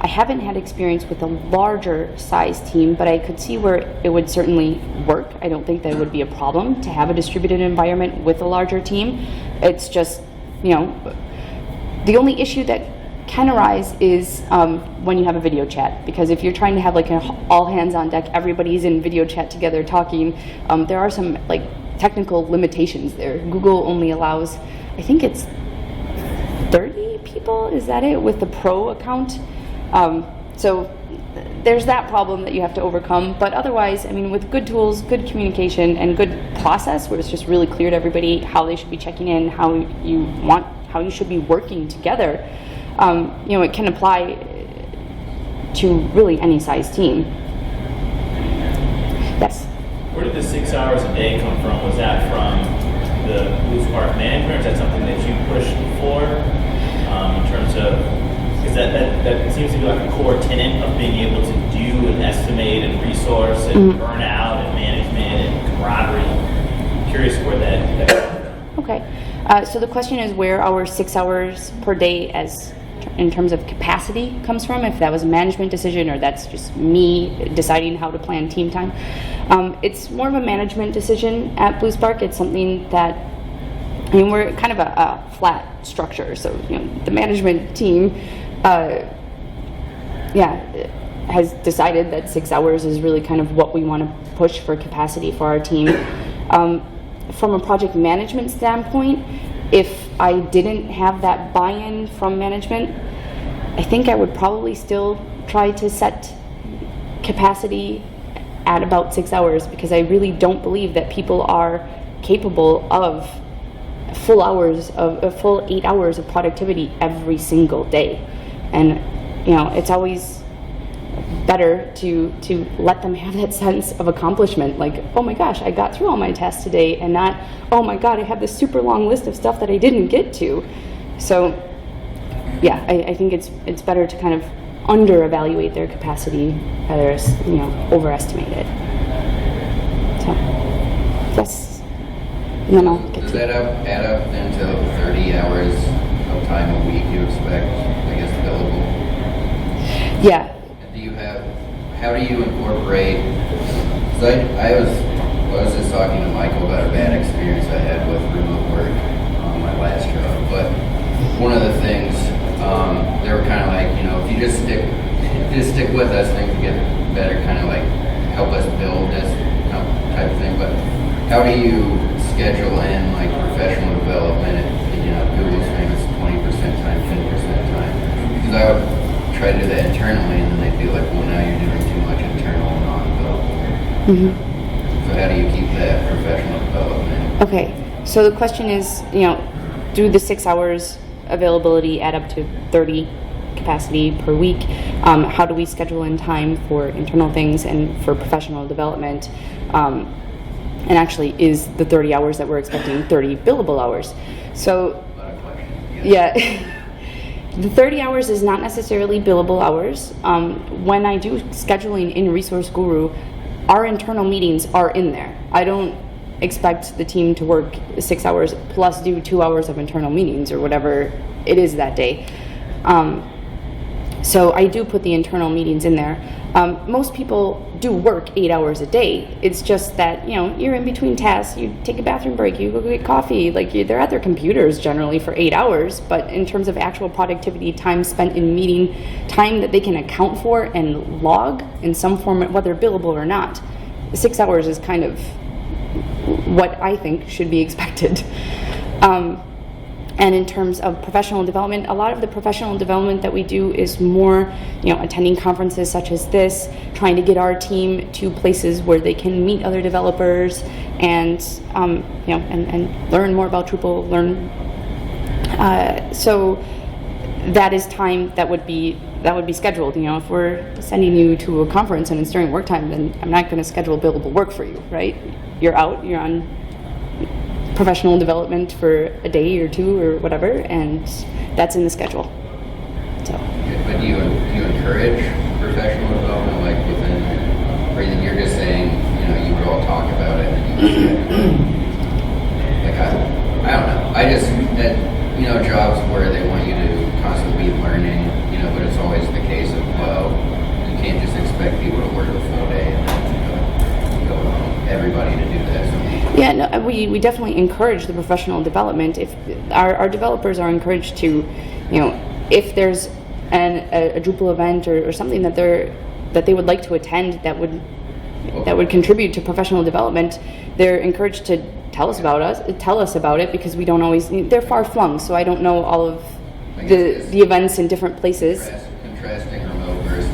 I haven't had experience with a larger size team, but I could see where it would certainly work. I don't think that it would be a problem to have a distributed environment with a larger team. It's just, the only issue that can arise is when you have a video chat, because if you're trying to have like an all hands on deck, everybody's in video chat together talking, there are some like technical limitations there. Google only allows, I think it's 30 people, is that it, with the pro account? So there's that problem that you have to overcome, but otherwise, I mean, with good tools, good communication, and good process where it's just really clear to everybody how they should be checking in, how you should be working together, it can apply to really any size team. Yes? Where did the 6 hours a day come from? Was that from the BlueSpark management, or is that something that you pushed for in terms of, because that seems to be like a core tenet of being able to do and estimate and resource and burnout and management and camaraderie. Curious where that came from. Okay. So the question is where our 6 hours per day in terms of capacity comes from, if that was a management decision or that's just me deciding how to plan team time. It's more of a management decision at BlueSpark. It's something that, we're kind of a flat structure, so the management team has decided that 6 hours is really kind of what we want to push for capacity for our team. From a project management standpoint, if I didn't have that buy-in from management, I think I would probably still try to set capacity at about 6 hours, because I really don't believe that people are capable of full 8 hours of productivity every single day. And it's always better to let them have that sense of accomplishment, like, oh my gosh, I got through all my tasks today, and not, oh my god, I have this super long list of stuff that I didn't get to. So yeah, I think it's better to kind of under evaluate their capacity rather overestimate it. So Yes. And then I'll get Does to that add up then to 30 hours of time a week you expect, I guess, billable? Yeah. How do you incorporate, because I was just talking to Michael about a bad experience I had with remote work on my last job, but one of the things, they were kind of like, if you just stick with us, things will get better, kind of like help us build this type of thing, but how do you schedule in like professional development at, Google's famous 20% time, 10% time? Because I would try to do that internally, and then they'd be like, well, now you're doing too much internal and non-billable. So how do you keep that professional development? Okay, so the question is, do the 6 hours availability add up to 30 capacity per week? How do we schedule in time for internal things and for professional development? And actually, is the 30 hours that we're expecting 30 billable hours? So, A lot of questions. yeah. The 30 hours is not necessarily billable hours. When I do scheduling in Resource Guru, our internal meetings are in there. I don't expect the team to work 6 hours plus do 2 hours of internal meetings or whatever it is that day. So I do put the internal meetings in there. Most people do work 8 hours a day. It's just that, you're in between tasks, you take a bathroom break, you go get coffee, they're at their computers generally for 8 hours, but in terms of actual productivity, time spent in meeting, time that they can account for and log in some form, whether billable or not, 6 hours is kind of what I think should be expected. And in terms of professional development, a lot of the professional development that we do is more, attending conferences such as this, trying to get our team to places where they can meet other developers and, and learn more about Drupal, so that is time that would be scheduled. If we're sending you to a conference and it's during work time, then I'm not going to schedule billable work for you, right? You're on professional development for a day or two or whatever, and that's in the schedule. So. But do you encourage professional development, like within, or you're just saying, you would all talk about it? I don't know. I just, jobs where they want you to constantly be learning, but it's always the case of, well, you can't just expect people to work a full day and then, everybody to do that. So yeah, no, we definitely encourage the professional development. If our developers are encouraged to, if there's a Drupal event or something that they would like to attend that would contribute to professional development, they're encouraged to tell us about it, because we don't always, they're far flung, so I don't know all of the events in different places. Contrasting remote versus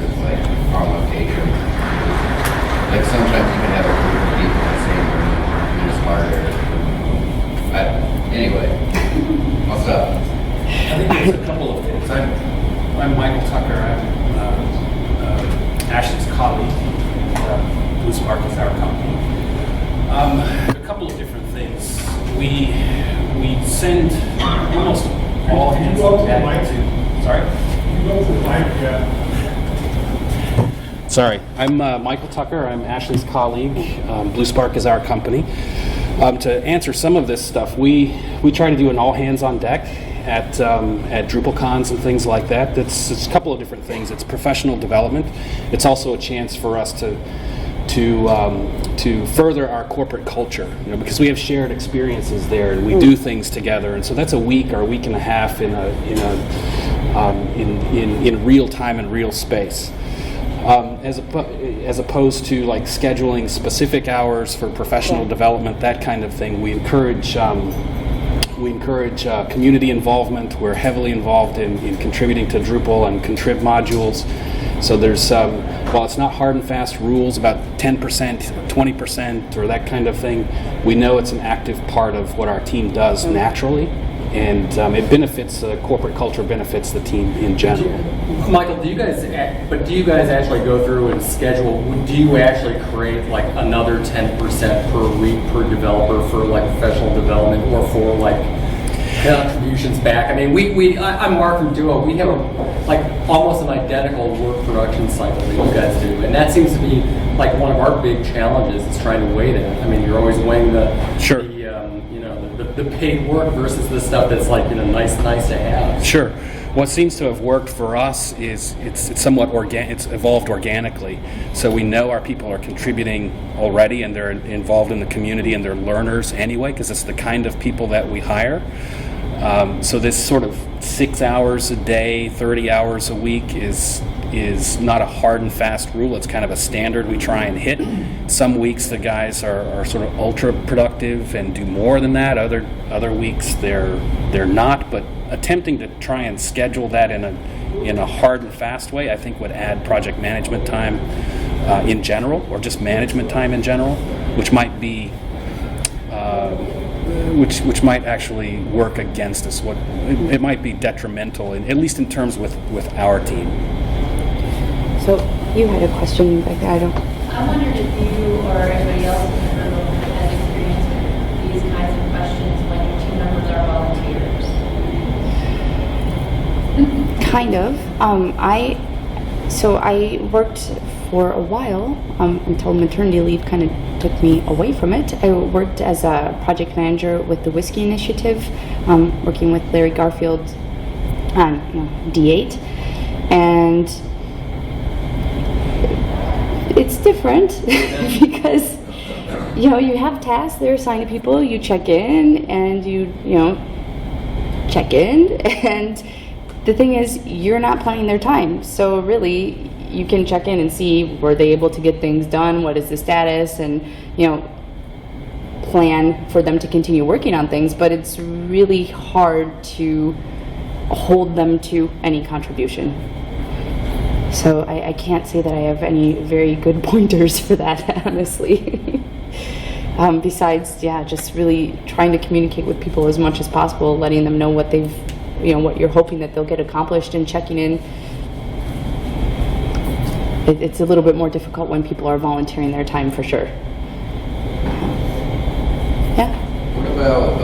our location. Sometimes you can have a group of people in the same room and it's harder. Anyway, I'll stop. I think there's a couple of things. I'm Michael Tucker. I'm Ashleigh's colleague. Blue Spark is our company. A couple of different things. We send almost all hands on deck to. Sorry. Sorry, I'm Michael Tucker. I'm Ashleigh's colleague. Blue Spark is our company. To answer some of this stuff, we try to do an all hands on deck at DrupalCons and things like that. It's a couple of different things. It's professional development. It's also a chance for us to further our corporate culture, because we have shared experiences there and we do things together. And so that's a week or a week and a half in real time and real space. As opposed to scheduling specific hours for professional development, that kind of thing. We encourage community involvement. We're heavily involved in contributing to Drupal and contrib modules. So there's, while it's not hard and fast rules about 10%, 20%, or that kind of thing, we know it's an active part of what our team does naturally. And it benefits corporate culture, benefits the team in general. Michael, do you guys actually go through and schedule? Do you actually create another 10% per week per developer for professional development, or for contributions back. I mean, I'm Mark from Duo. We have almost an identical work production cycle that you guys do, and that seems to be like one of our big challenges is trying to weigh that. I mean, you're always weighing the paid work versus the stuff that's like nice to have. Sure. What seems to have worked for us is it's somewhat it's evolved organically. So we know our people are contributing already, and they're involved in the community, and they're learners anyway, because it's the kind of people that we hire. So this sort of 6 hours a day, 30 hours a week is not a hard and fast rule. It's kind of a standard we try and hit. Some weeks the guys are sort of ultra productive and do more than that. Other weeks they're not, but attempting to try and schedule that in a hard and fast way, I think would add project management time in general, or just management time in general, which might be which might actually work against us. It might be detrimental, at least in terms with our team. So you had a question back there. I wondered if you or anybody else in the room has experience with these kinds of questions when your team members are volunteers. Kind of. I worked for a while until maternity leave kind of took me away from it. I worked as a project manager with the Whiskey Initiative, working with Larry Garfield on D8, and it's different because you have tasks that are assigned to people. You check in and you check in, and the thing is you're not planning their time, so really you can check in and see, were they able to get things done, what is the status, and plan for them to continue working on things. But it's really hard to hold them to any contribution. So I can't say that I have any very good pointers for that, honestly. Besides, just really trying to communicate with people as much as possible, letting them know what what you're hoping that they'll get accomplished, and checking in. It's a little bit more difficult when people are volunteering their time, for sure. Yeah. What about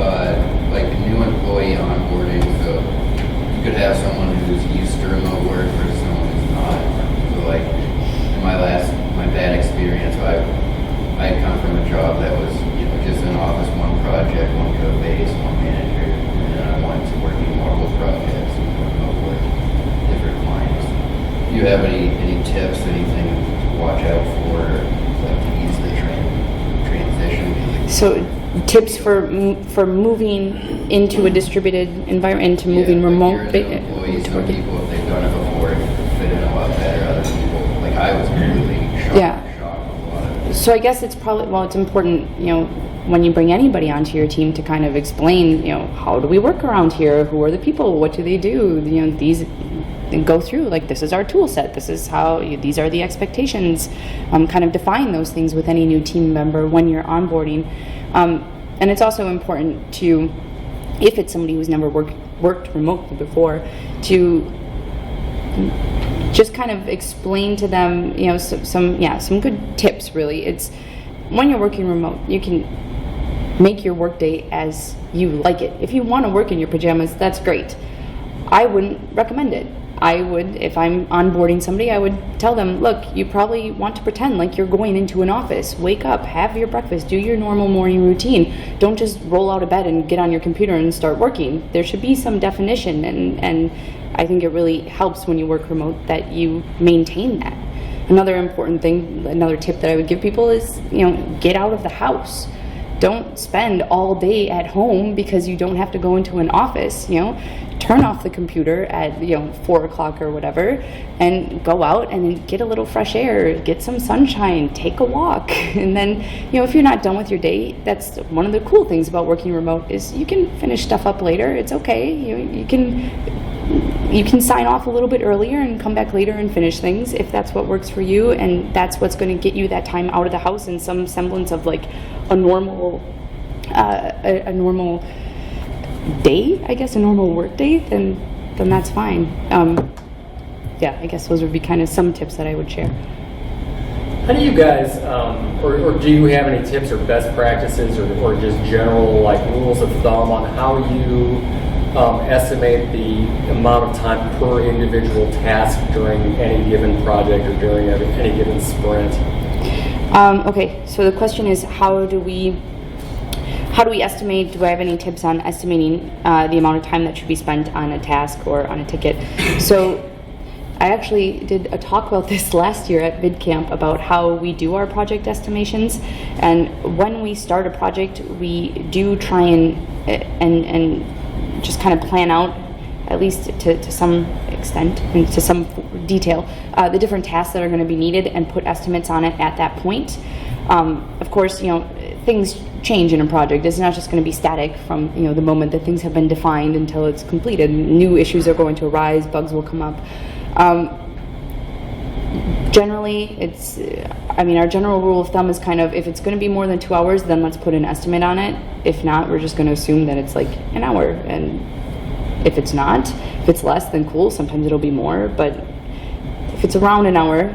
like new employee onboarding? So you could have someone who's used to remote work versus someone who's not. So like in my bad experience, I come from a job that was just an office, one project, one code base, one manager, and then I wanted to work in multiple projects and remote work, different clients. Do you have any tips, anything to watch out for, like to ease the transition? So tips for moving into a distributed environment, into moving remote. Employees, some people, if they've done it before, fit in a lot better. Other people, like I was completely shocked with a lot of it. So I guess it's it's important, when you bring anybody onto your team, to kind of explain, how do we work around here? Who are the people? What do they do? These, and go through, like, this is our tool set, this is how, these are the expectations, kind of define those things with any new team member when you're onboarding. And it's also important to, if it's somebody who's never worked remotely before, to just kind of explain to them, some good tips, really. It's, when you're working remote, you can make your workday as you like it. If you want to work in your pajamas, that's great. I wouldn't recommend it. I would, if I'm onboarding somebody, I would tell them, look, you probably want to pretend like you're going into an office. Wake up, have your breakfast, do your normal morning routine. Don't just roll out of bed and get on your computer and start working. There should be some definition, and I think it really helps when you work remote that you maintain that. Another important thing, another tip that I would give people is, get out of the house. Don't spend all day at home because you don't have to go into an office. Turn off the computer at 4 o'clock or whatever, and go out and get a little fresh air, get some sunshine, take a walk. And then if you're not done with your day, that's one of the cool things about working remote, is you can finish stuff up later. It's okay. You can sign off a little bit earlier and come back later and finish things if that's what works for you, and that's what's going to get you that time out of the house and some semblance of like a normal day, I guess, a normal work day, then that's fine. I guess those would be kind of some tips that I would share. How do you guys, or do you have any tips or best practices or just general like rules of thumb on how you estimate the amount of time per individual task during any given project or during any given sprint? Okay, so the question is, how do we estimate? Do I have any tips on estimating the amount of time that should be spent on a task or on a ticket? So I actually did a talk about this last year at MidCamp about how we do our project estimations, and when we start a project, we do try and just kind of plan out, at least to some extent and to some detail, the different tasks that are going to be needed and put estimates on it at that point. Of course, things change in a project. It's not just going to be static from the moment that things have been defined until it's completed. New issues are going to arise, bugs will come up. Generally, our general rule of thumb is kind of, if it's going to be more than 2 hours, then let's put an estimate on it. If not, we're just going to assume that it's like an hour. And if it's less, then cool. Sometimes it'll be more. But if it's around an hour,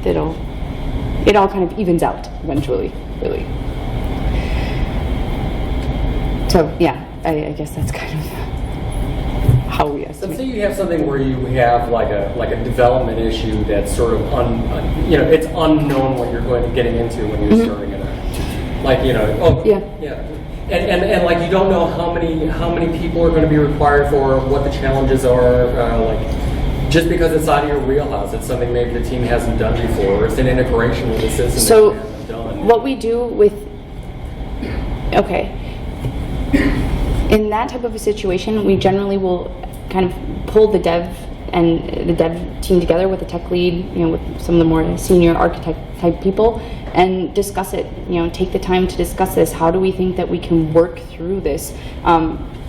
it all kind of evens out eventually, really. So yeah, I guess that's kind of how we estimate. Let's say you have something where you have like a development issue that's sort of it's unknown what you're getting into when you're starting it. And like you don't know how many people are going to be required for, what the challenges are. Just because it's out of your wheelhouse, it's something maybe the team hasn't done before. Or it's an integration with the system So that you haven't done. What we do in that type of a situation, we generally will kind of pull the dev team together with the tech lead, with some of the more senior architect type people, and discuss it. Take the time to discuss this. How do we think that we can work through this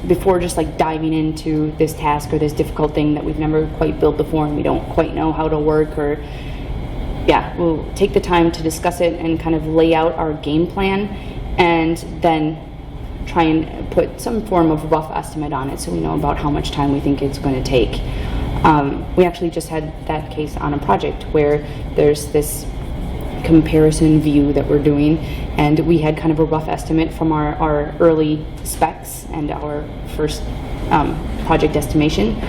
before just like diving into this task or this difficult thing that we've never quite built before and we don't quite know how to work? Or we'll take the time to discuss it and kind of lay out our game plan, and then try and put some form of rough estimate on it so we know about how much time we think it's going to take. We actually just had that case on a project where there's this comparison view that we're doing, and we had kind of a rough estimate from our early specs and our first project estimation,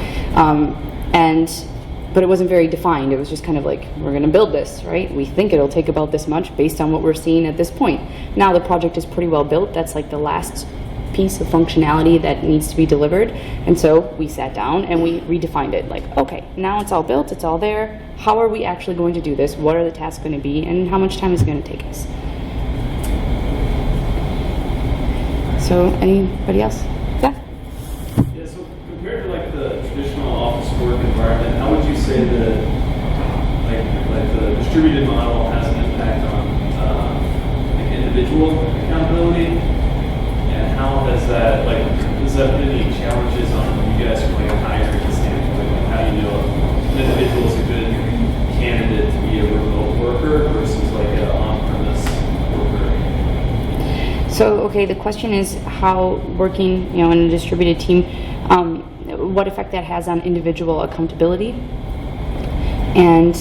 but it wasn't very defined. It was just kind of like, we're going to build this, right? We think it'll take about this much based on what we're seeing at this point. Now the project is pretty well built. That's like the last piece of functionality that needs to be delivered. And so we sat down and we redefined it. Like, okay, now it's all built, it's all there. How are we actually going to do this? What are the tasks going to be? And how much time is it going to take us? So anybody else? Yeah, so compared to like the traditional office work environment, how would you say that like the distributed model has an impact on individual accountability? And how does that does that put any challenges on you guys from like a hiring standpoint? Like how do you know if an individual is a good candidate to be a remote worker versus like an on-premise worker? So, the question is how working, in a distributed team, what effect that has on individual accountability, and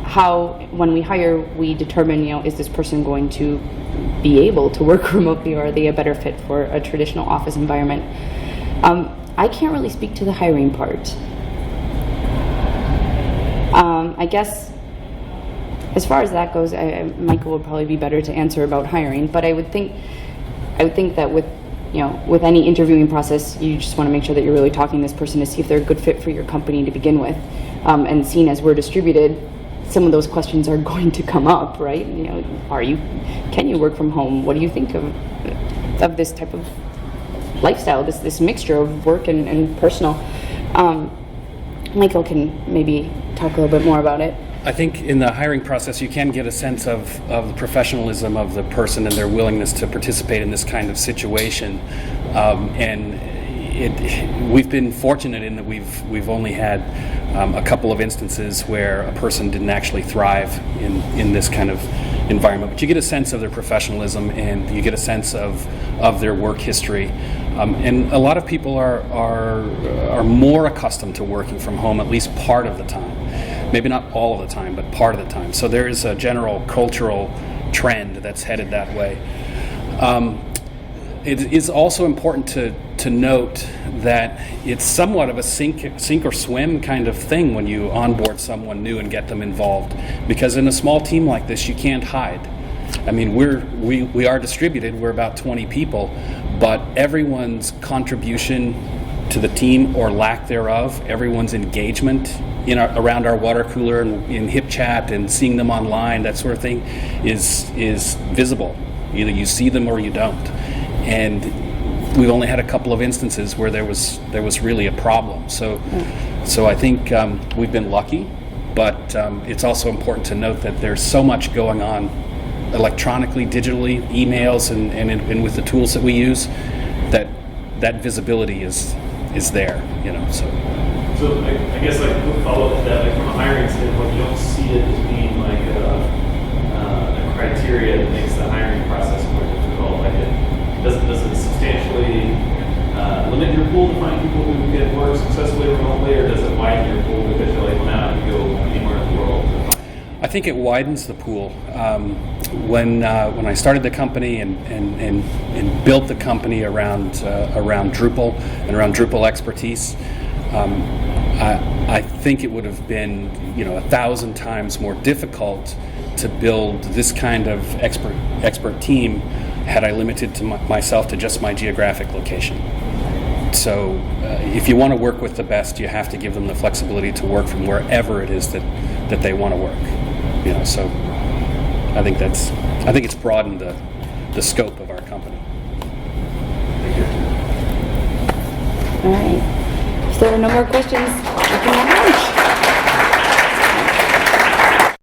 how, when we hire, we determine, is this person going to be able to work remotely, or are they a better fit for a traditional office environment? I can't really speak to the hiring part. I guess as far as that goes, Michael would probably be better to answer about hiring, but I would think that with any interviewing process, you just want to make sure that you're really talking to this person to see if they're a good fit for your company to begin with. And seeing as we're distributed, some of those questions are going to come up, right? Can you work from home? What do you think of this type of lifestyle, this mixture of work and personal? Michael can maybe talk a little bit more about it. I think in the hiring process, you can get a sense of the professionalism of the person and their willingness to participate in this kind of situation. We've been fortunate in that we've only had a couple of instances where a person didn't actually thrive in this kind of environment. But you get a sense of their professionalism, and you get a sense of their work history. And a lot of people are more accustomed to working from home at least part of the time. Maybe not all of the time, but part of the time. So there is a general cultural trend that's headed that way. it is also important to note that it's somewhat of a sink or swim kind of thing when you onboard someone new and get them involved, because in a small team like this you can't hide. I mean, we are distributed, we're about 20 people, but everyone's contribution to the team or lack thereof, everyone's engagement around our water cooler and in HipChat and seeing them online, that sort of thing, is visible. Either you see them or you don't. And we've only had a couple of instances where there was really a problem. So I think we've been lucky, but it's also important to note that there's so much going on electronically, digitally, emails, and with the tools that we use, that visibility is there. So I guess like a follow up to that, like from a hiring standpoint, you don't see it as being like a criteria that makes the hiring process more difficult. Like does it substantially limit your pool to find people who can work successfully remotely, or does it widen your pool because you're like, well, now I can go anywhere in the world? I think it widens the pool. When I started the company and built the company around Drupal and around Drupal expertise, I think it would have been 1,000 times more difficult to build this kind of expert team had I limited myself to just my geographic location. So if you want to work with the best, you have to give them the flexibility to work from wherever it is that they want to work. So I think it's broadened the scope of our company. All right. If there are no more questions, we can have lunch.